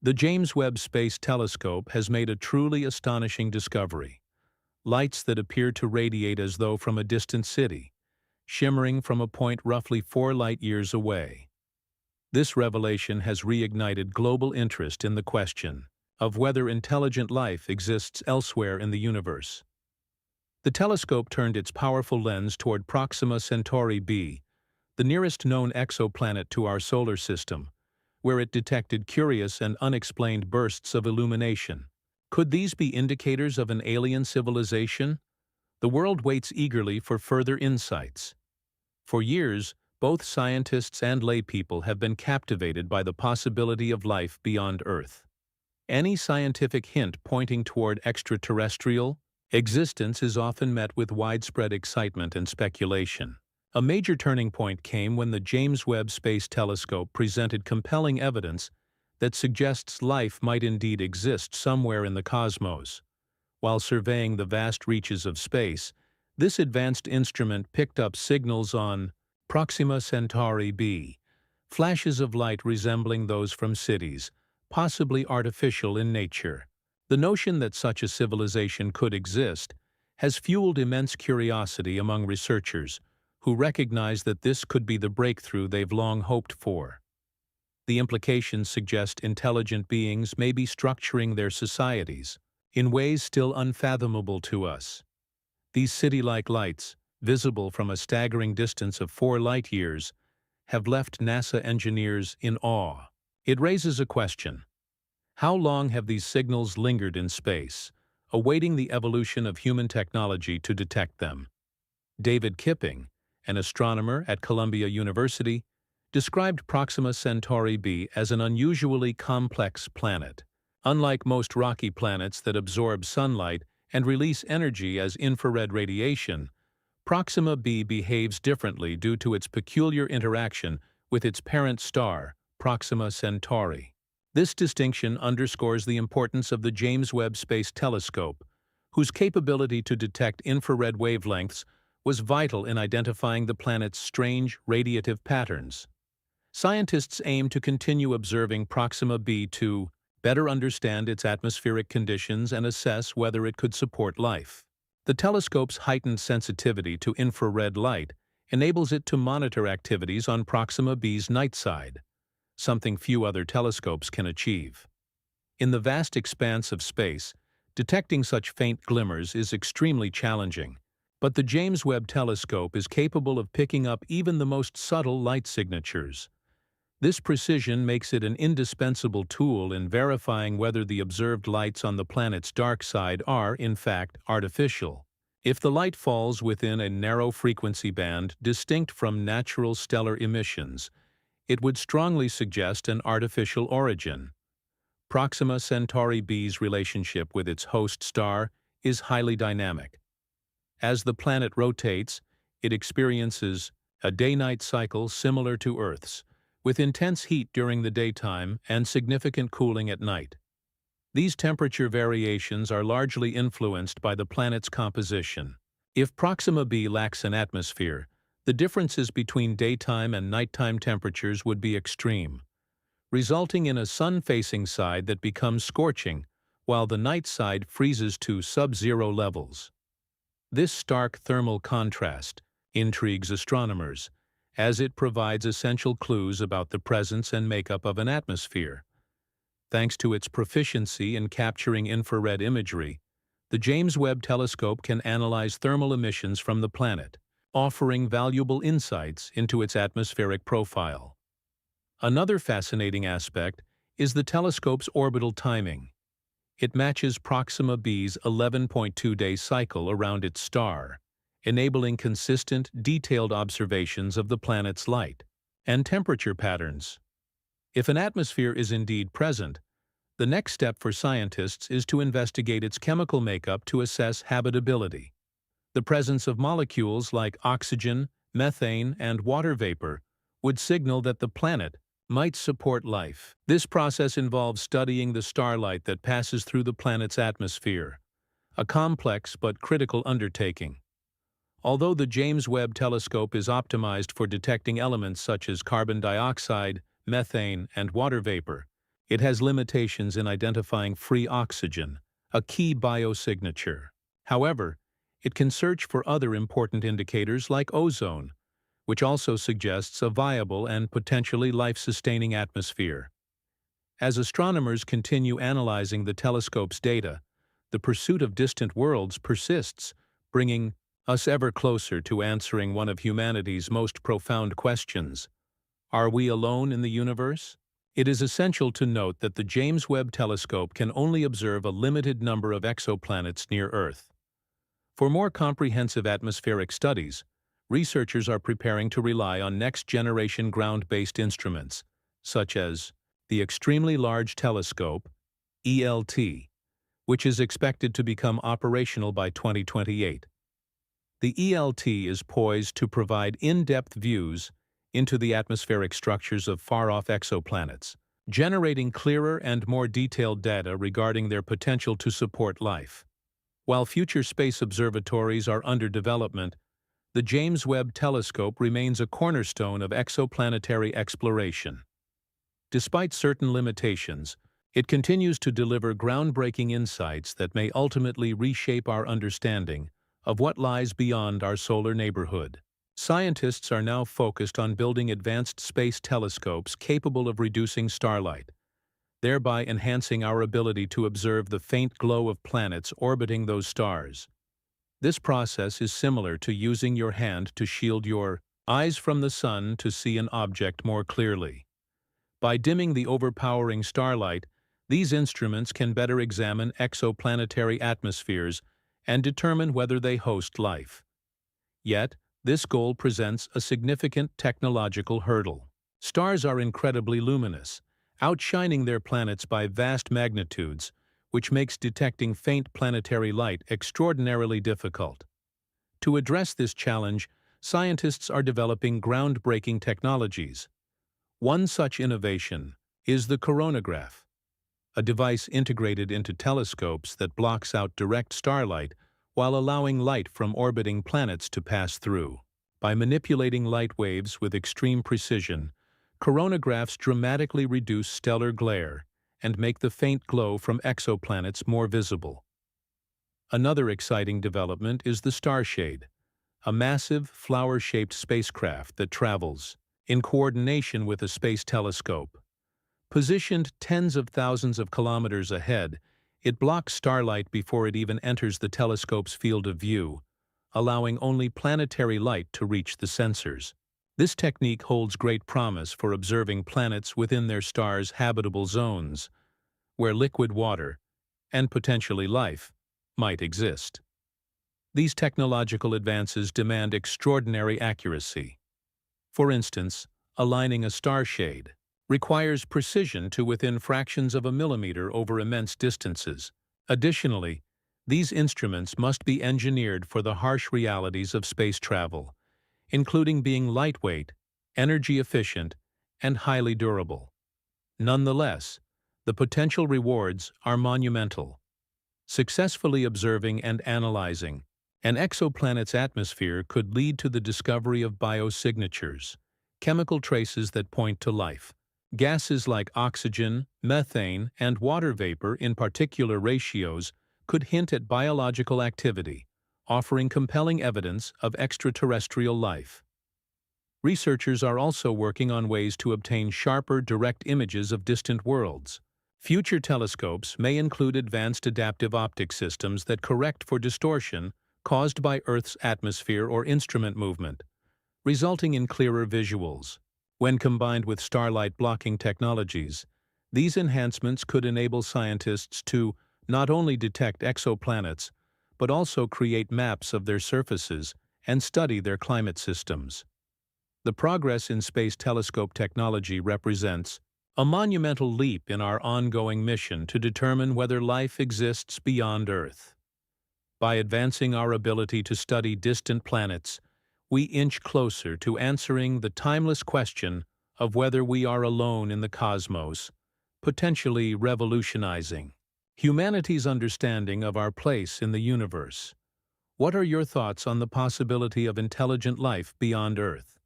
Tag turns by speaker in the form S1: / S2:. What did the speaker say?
S1: The James Webb Space Telescope has made a truly astonishing discovery. Lights that appear to radiate as though from a distant city, shimmering from a point roughly 4 light-years away. This revelation has reignited global interest in the question of whether intelligent life exists elsewhere in the universe. The telescope turned its powerful lens toward Proxima Centauri b, the nearest known exoplanet to our solar system, where it detected curious and unexplained bursts of illumination. Could these be indicators of an alien civilization? The world waits eagerly for further insights. For years, both scientists and laypeople have been captivated by the possibility of life beyond Earth. Any scientific hint pointing toward extraterrestrial existence is often met with widespread excitement and speculation. A major turning point came when the James Webb Space Telescope presented compelling evidence that suggests life might indeed exist somewhere in the cosmos. While surveying the vast reaches of space, this advanced instrument picked up signals on Proxima Centauri b, flashes of light resembling those from cities, possibly artificial in nature. The notion that such a civilization could exist has fueled immense curiosity among researchers, who recognize that this could be the breakthrough they've long hoped for. The implications suggest intelligent beings may be structuring their societies in ways still unfathomable to us. These city-like lights, visible from a staggering distance of 4 light-years, have left NASA engineers in awe. It raises a question. How long have these signals lingered in space, awaiting the evolution of human technology to detect them? David Kipping, an astronomer at Columbia University, described Proxima Centauri b as an unusually complex planet. Unlike most rocky planets that absorb sunlight and release energy as infrared radiation, Proxima b behaves differently due to its peculiar interaction with its parent star, Proxima Centauri. This distinction underscores the importance of the James Webb Space Telescope, whose capability to detect infrared wavelengths was vital in identifying the planet's strange radiative patterns. Scientists aim to continue observing Proxima b to better understand its atmospheric conditions and assess whether it could support life. The telescope's heightened sensitivity to infrared light enables it to monitor activities on Proxima b's night side, something few other telescopes can achieve. In the vast expanse of space, detecting such faint glimmers is extremely challenging, but the James Webb Telescope is capable of picking up even the most subtle light signatures. This precision makes it an indispensable tool in verifying whether the observed lights on the planet's dark side are, in fact, artificial. If the light falls within a narrow frequency band distinct from natural stellar emissions, it would strongly suggest an artificial origin. Proxima Centauri b's relationship with its host star is highly dynamic. As the planet rotates, it experiences a day-night cycle similar to Earth's, with intense heat during the daytime and significant cooling at night. These temperature variations are largely influenced by the planet's composition. If Proxima b lacks an atmosphere, the differences between daytime and nighttime temperatures would be extreme, resulting in a sun-facing side that becomes scorching, while the night side freezes to sub-zero levels. This stark thermal contrast intrigues astronomers, as it provides essential clues about the presence and makeup of an atmosphere. Thanks to its proficiency in capturing infrared imagery, the James Webb Telescope can analyze thermal emissions from the planet, offering valuable insights into its atmospheric profile. Another fascinating aspect is the telescope's orbital timing. It matches Proxima b's 11.2-day cycle around its star, enabling consistent, detailed observations of the planet's light and temperature patterns. If an atmosphere is indeed present, the next step for scientists is to investigate its chemical makeup to assess habitability. The presence of molecules like oxygen, methane, and water vapor would signal that the planet might support life. This process involves studying the starlight that passes through the planet's atmosphere, a complex but critical undertaking. Although the James Webb Telescope is optimized for detecting elements such as carbon dioxide, methane, and water vapor, It has limitations in identifying free oxygen, a key biosignature. However, it can search for other important indicators like ozone, which also suggests a viable and potentially life-sustaining atmosphere. As astronomers continue analyzing the telescope's data, the pursuit of distant worlds persists, bringing us ever closer to answering one of humanity's most profound questions. Are we alone in the universe? It is essential to note that the James Webb Telescope can only observe a limited number of exoplanets near Earth. For more comprehensive atmospheric studies, researchers are preparing to rely on next-generation ground-based instruments, such as the Extremely Large Telescope, ELT, which is expected to become operational by 2028. The ELT is poised to provide in-depth views into the atmospheric structures of far-off exoplanets, generating clearer and more detailed data regarding their potential to support life. While future space observatories are under development, the James Webb Telescope remains a cornerstone of exoplanetary exploration. Despite certain limitations, it continues to deliver groundbreaking insights that may ultimately reshape our understanding of what lies beyond our solar neighborhood. Scientists are now focused on building advanced space telescopes capable of reducing starlight, thereby enhancing our ability to observe the faint glow of planets orbiting those stars. This process is similar to using your hand to shield your eyes from the sun to see an object more clearly. By dimming the overpowering starlight, these instruments can better examine exoplanetary atmospheres and determine whether they host life. Yet, this goal presents a significant technological hurdle. Stars are incredibly luminous, outshining their planets by vast magnitudes, which makes detecting faint planetary light extraordinarily difficult. To address this challenge, scientists are developing groundbreaking technologies. One such innovation is the coronagraph, a device integrated into telescopes that blocks out direct starlight while allowing light from orbiting planets to pass through. By manipulating light waves with extreme precision, coronagraphs dramatically reduce stellar glare and make the faint glow from exoplanets more visible. Another exciting development is the Starshade, a massive, flower-shaped spacecraft that travels in coordination with a space telescope. Positioned tens of thousands of kilometers ahead, it blocks starlight before it even enters the telescope's field of view, allowing only planetary light to reach the sensors. This technique holds great promise for observing planets within their stars' habitable zones, where liquid water, and potentially life, might exist. These technological advances demand extraordinary accuracy. For instance, aligning a star shade requires precision to within fractions of a millimeter over immense distances. Additionally, these instruments must be engineered for the harsh realities of space travel, including being lightweight, energy efficient, and highly durable. Nonetheless, the potential rewards are monumental. Successfully observing and analyzing an exoplanet's atmosphere could lead to the discovery of biosignatures, chemical traces that point to life. Gases like oxygen, methane, and water vapor in particular ratios could hint at biological activity, offering compelling evidence of extraterrestrial life. Researchers are also working on ways to obtain sharper, direct images of distant worlds. Future telescopes may include advanced adaptive optic systems that correct for distortion caused by Earth's atmosphere or instrument movement, resulting in clearer visuals. When combined with starlight blocking technologies, these enhancements could enable scientists to not only detect exoplanets, but also create maps of their surfaces and study their climate systems. The progress in space telescope technology represents a monumental leap in our ongoing mission to determine whether life exists beyond Earth. By advancing our ability to study distant planets, we inch closer to answering the timeless question of whether we are alone in the cosmos, potentially revolutionizing humanity's understanding of our place in the universe. What are your thoughts on the possibility of intelligent life beyond Earth?